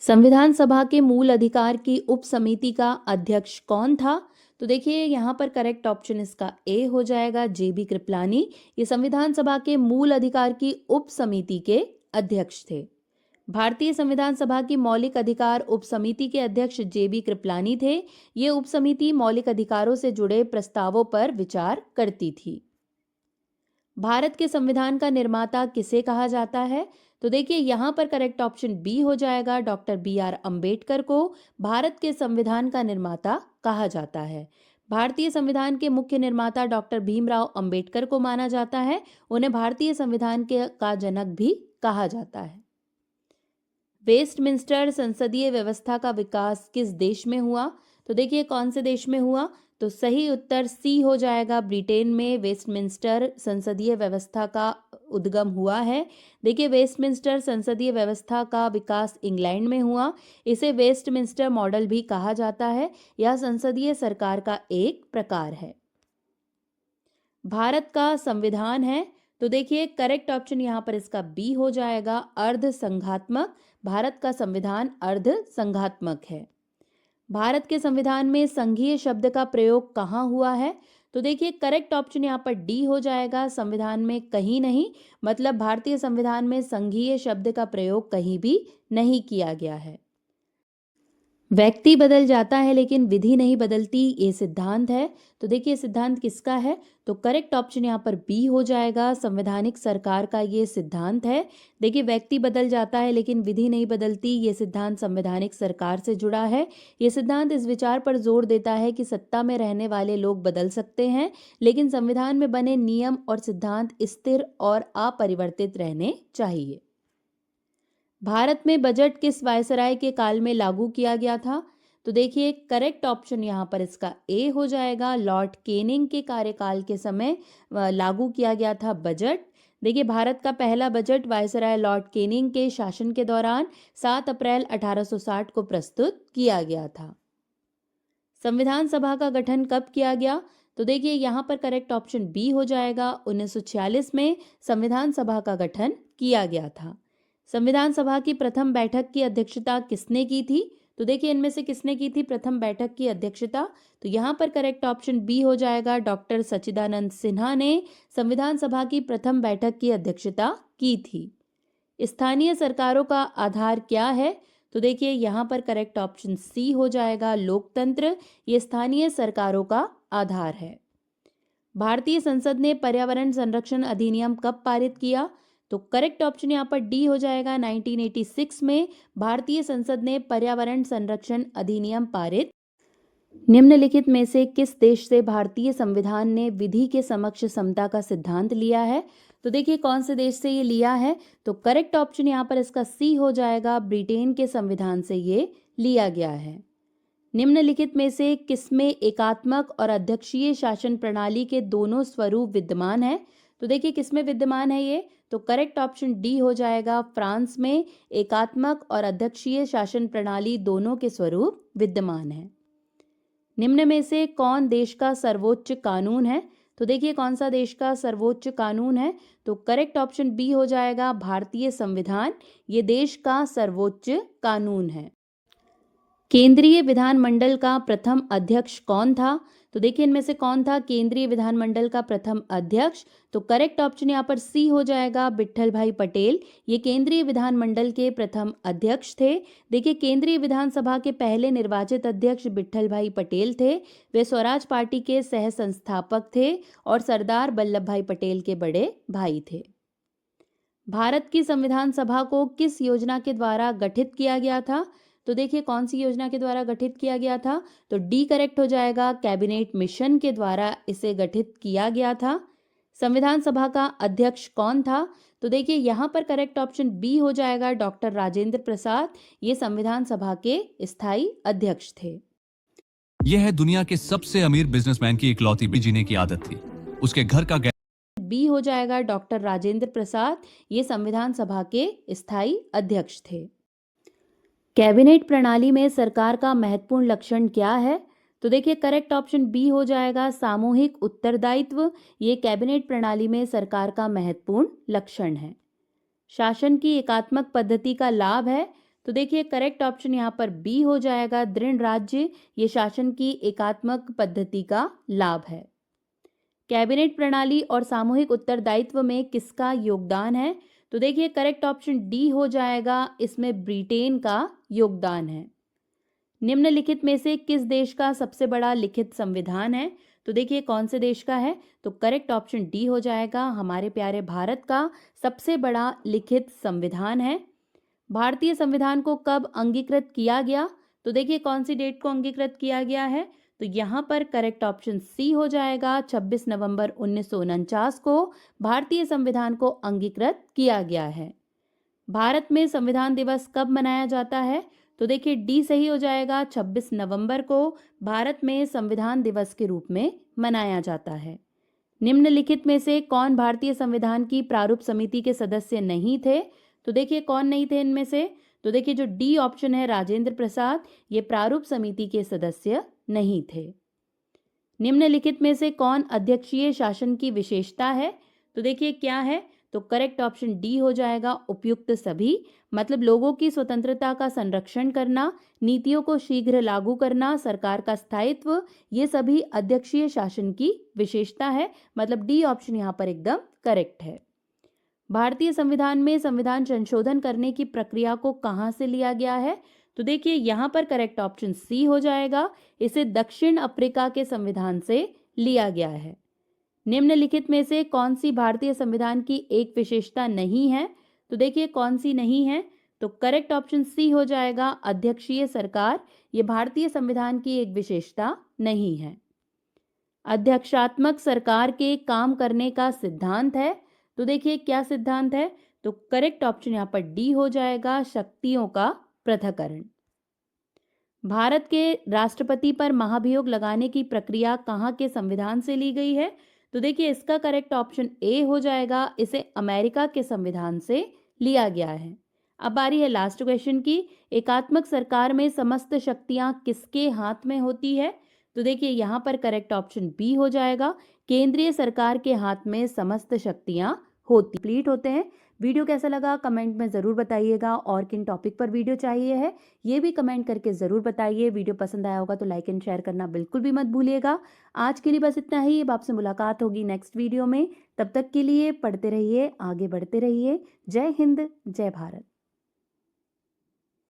संविधान सभा के मूल अधिकार की उप समिति का अध्यक्ष कौन था? तो देखिए यहाँ पर करेक्ट ऑप्शन इसका ए हो जाएगा, जेबी कृपलानी। ये संविधान सभा के मूल अधिकार की उप समिति के अध्यक्ष थे। भारतीय संविधान सभा की मौलिक अधिकार उप समिति के अध्यक्ष जेबी कृपलानी थे। ये उप समिति मौलिक अधिकारों से जुड़े प्रस्तावों पर विचार करती थी। भारत के संविधान का निर्माता किसे कहा जाता है? तो देखिए यहाँ पर करेक्ट ऑप्शन बी हो जाएगा, डॉक्टर बी.आर. अंबेडकर को भारत के संविधान का निर्माता कहा जाता है। भारतीय संविधान के मुख्य निर्माता डॉक्टर भीमराव अंबेडकर को माना जाता है। उन्हें भारतीय संविधान का जनक भी कहा जाता है। वेस्टमिंस्टर संसदीय व्यवस्था का विकास किस देश में हुआ? तो देखिए कौन से देश में हुआ? तो सही उत्तर सी हो जाएगा, ब्रिटेन में वेस्टमिंस्टर संसदीय व्यवस्था का उद्गम हुआ है। देखिए वेस्टमिंस्टर संसदीय व्यवस्था का विकास इंग्लैंड में हुआ। इसे वेस्टमिंस्टर मॉडल भी कहा जाता है। यह संसदीय सरकार का एक प्रकार है। भारत का संविधान है, तो देखिए करेक्ट ऑप्शन यहाँ पर इसका बी हो जाएगा, अर्ध संघात्मक। भारत का संविधान अर्ध संघात्मक है। भारत के संविधान में संघीय शब्द का प्रयोग कहाँ हुआ है? तो देखिए करेक्ट ऑप्शन यहाँ पर डी हो जाएगा, संविधान में कहीं नहीं। मतलब भारतीय संविधान में संघीय शब्द का प्रयोग कहीं भी नहीं किया गया है। व्यक्ति बदल जाता है लेकिन विधि नहीं बदलती, ये सिद्धांत है। तो देखिए सिद्धांत किसका है? तो करेक्ट ऑप्शन यहाँ पर बी हो जाएगा, संवैधानिक सरकार का ये सिद्धांत है। देखिए व्यक्ति बदल जाता है लेकिन विधि नहीं बदलती, ये सिद्धांत संवैधानिक सरकार से जुड़ा है। ये सिद्धांत इस विचार पर जोर देता है कि सत्ता में रहने वाले लोग बदल सकते हैं, लेकिन संविधान में बने नियम और सिद्धांत स्थिर और अपरिवर्तित रहने चाहिए। भारत में बजट किस वायसराय के काल में लागू किया गया था? तो देखिए करेक्ट ऑप्शन यहाँ पर इसका ए हो जाएगा, लॉर्ड केनिंग के कार्यकाल के समय लागू किया गया था बजट। देखिए भारत का पहला बजट वायसराय लॉर्ड केनिंग के शासन के दौरान 7 अप्रैल 1860 को प्रस्तुत किया गया था। संविधान सभा का गठन कब किया गया? तो देखिए यहाँ पर करेक्ट ऑप्शन बी हो जाएगा, 1946 में संविधान सभा का गठन किया गया था। संविधान सभा की प्रथम बैठक की अध्यक्षता किसने की थी? तो देखिए इनमें से किसने की थी प्रथम बैठक की अध्यक्षता? तो यहाँ पर करेक्ट ऑप्शन बी हो जाएगा, डॉक्टर सच्चिदानंद सिन्हा ने संविधान सभा की प्रथम बैठक की अध्यक्षता की थी। स्थानीय सरकारों का आधार क्या है? तो देखिए यहाँ पर करेक्ट ऑप्शन सी हो जाएगा, लोकतंत्र। ये स्थानीय सरकारों का आधार है। भारतीय संसद ने पर्यावरण संरक्षण अधिनियम कब पारित किया? तो करेक्ट ऑप्शन यहाँ पर डी हो जाएगा, 1986 में भारतीय संसद ने पर्यावरण संरक्षण अधिनियम पारित। निम्नलिखित में से किस देश से भारतीय संविधान ने विधि के समक्ष समता का सिद्धांत लिया है? तो देखिए कौन से देश से ये लिया है? तो करेक्ट ऑप्शन यहाँ पर इसका सी हो जाएगा, ब्रिटेन के संविधान से ये लिया गया है। निम्नलिखित में से किसमें एकात्मक और अध्यक्षीय शासन प्रणाली के दोनों स्वरूप विद्यमान है? तो देखिए किसमें विद्यमान है ये? तो करेक्ट ऑप्शन डी हो जाएगा, फ्रांस में एकात्मक और अध्यक्षीय शासन प्रणाली दोनों के स्वरूप विद्यमान है। निम्न में से कौन देश का सर्वोच्च कानून है? तो देखिए कौन सा देश का सर्वोच्च कानून है? तो करेक्ट ऑप्शन बी हो जाएगा, भारतीय संविधान। ये देश का सर्वोच्च कानून है। केंद्रीय विधानमंडल का प्रथम अध्यक्ष कौन था? तो देखिए इनमें से कौन था केंद्रीय विधानमंडल का प्रथम अध्यक्ष? तो करेक्ट ऑप्शन यहाँ पर सी हो जाएगा, विट्ठल भाई पटेल। ये केंद्रीय विधानमंडल के प्रथम अध्यक्ष थे। देखिए केंद्रीय विधानसभा के पहले निर्वाचित अध्यक्ष विट्ठल भाई पटेल थे। वे स्वराज पार्टी के सह संस्थापक थे और सरदार वल्लभ भाई पटेल के बड़े भाई थे। भारत की संविधान सभा को किस योजना के द्वारा गठित किया गया था? तो देखिए कौन सी योजना के द्वारा गठित किया गया था? तो डी करेक्ट हो जाएगा, कैबिनेट मिशन के द्वारा इसे गठित किया गया था। संविधान सभा का अध्यक्ष कौन था? तो देखिए यहाँ पर करेक्ट ऑप्शन बी हो जाएगा, डॉक्टर राजेंद्र प्रसाद। ये संविधान सभा के स्थायी अध्यक्ष थे। यह है दुनिया के सबसे अमीर बिजनेसमैन की इकलौती जीने की आदत थी। उसके घर का बी हो जाएगा, डॉक्टर राजेंद्र प्रसाद। ये संविधान सभा के स्थायी अध्यक्ष थे। कैबिनेट प्रणाली में सरकार का महत्वपूर्ण लक्षण क्या है? तो देखिए करेक्ट ऑप्शन बी हो जाएगा, सामूहिक उत्तरदायित्व। ये कैबिनेट प्रणाली में सरकार का महत्वपूर्ण लक्षण है। शासन की एकात्मक पद्धति का लाभ है? तो देखिए करेक्ट ऑप्शन यहाँ पर बी हो जाएगा, दृढ़ राज्य ये शासन की एकात्मक पद्धति का लाभ है। कैबिनेट प्रणाली और सामूहिक उत्तरदायित्व में किसका योगदान है? तो देखिए करेक्ट ऑप्शन डी हो जाएगा, इसमें ब्रिटेन का योगदान है। निम्नलिखित में से किस देश का सबसे बड़ा लिखित संविधान है? तो देखिए कौन से देश का है? तो करेक्ट ऑप्शन डी हो जाएगा, हमारे प्यारे भारत का सबसे बड़ा लिखित संविधान है। भारतीय संविधान को कब अंगीकृत किया गया? तो देखिए कौन सी डेट को अंगीकृत किया गया है? तो यहाँ पर करेक्ट ऑप्शन सी हो जाएगा, 26 नवंबर 1949 को भारतीय संविधान को अंगीकृत किया गया है। भारत में संविधान दिवस कब मनाया जाता है? तो देखिए डी सही हो जाएगा, 26 नवंबर को भारत में संविधान दिवस के रूप में मनाया जाता है। निम्नलिखित में से कौन भारतीय संविधान की प्रारूप समिति के सदस्य नहीं थे? तो देखिए कौन नहीं थे इनमें से? तो देखिए जो डी ऑप्शन है राजेंद्र प्रसाद, ये प्रारूप समिति के सदस्य नहीं थे। निम्नलिखित में से कौन अध्यक्षीय शासन की विशेषता है? तो देखिए क्या है? तो करेक्ट ऑप्शन डी हो जाएगा, उपयुक्त सभी, मतलब लोगों की स्वतंत्रता का संरक्षण करना, नीतियों को शीघ्र लागू करना, सरकार का स्थायित्व, ये सभी अध्यक्षीय शासन की विशेषता है, मतलब डी ऑप्शन यहाँ पर एकदम करेक्ट है। भारतीय संविधान में संविधान संशोधन करने की प्रक्रिया को कहाँ से लिया गया है? तो देखिए यहाँ पर करेक्ट ऑप्शन सी हो जाएगा, इसे दक्षिण अफ्रीका के संविधान से लिया गया है। निम्नलिखित में से कौन सी भारतीय संविधान की एक विशेषता नहीं है? तो देखिए कौन सी नहीं है? तो करेक्ट ऑप्शन सी हो जाएगा, अध्यक्षीय सरकार, ये भारतीय संविधान की एक विशेषता नहीं है। अध्यक्षात्मक सरकार के काम करने का सिद्धांत है, तो देखिए क्या सिद्धांत है? तो करेक्ट ऑप्शन यहाँ पर डी हो जाएगा, शक्तियों का पृथक्करण। भारत के राष्ट्रपति पर महाभियोग लगाने की प्रक्रिया कहाँ के संविधान से ली गई है? तो देखिए इसका करेक्ट ऑप्शन ए हो जाएगा, इसे अमेरिका के संविधान से लिया गया है। अब बारी है लास्ट क्वेश्चन की, एकात्मक सरकार में समस्त शक्तियां किसके हाथ में होती है? तो देखिए यहाँ पर करेक्ट ऑप्शन बी हो जाएगा, केंद्रीय सरकार के हाथ में समस्त शक्तियां होती। कंप्लीट होते हैं। वीडियो कैसा लगा कमेंट में ज़रूर बताइएगा, और किन टॉपिक पर वीडियो चाहिए है ये भी कमेंट करके ज़रूर बताइए। वीडियो पसंद आया होगा तो लाइक एंड शेयर करना बिल्कुल भी मत भूलिएगा। आज के लिए बस इतना ही, अब आपसे मुलाकात होगी नेक्स्ट वीडियो में। तब तक के लिए पढ़ते रहिए, आगे बढ़ते रहिए। जय हिंद, जय भारत।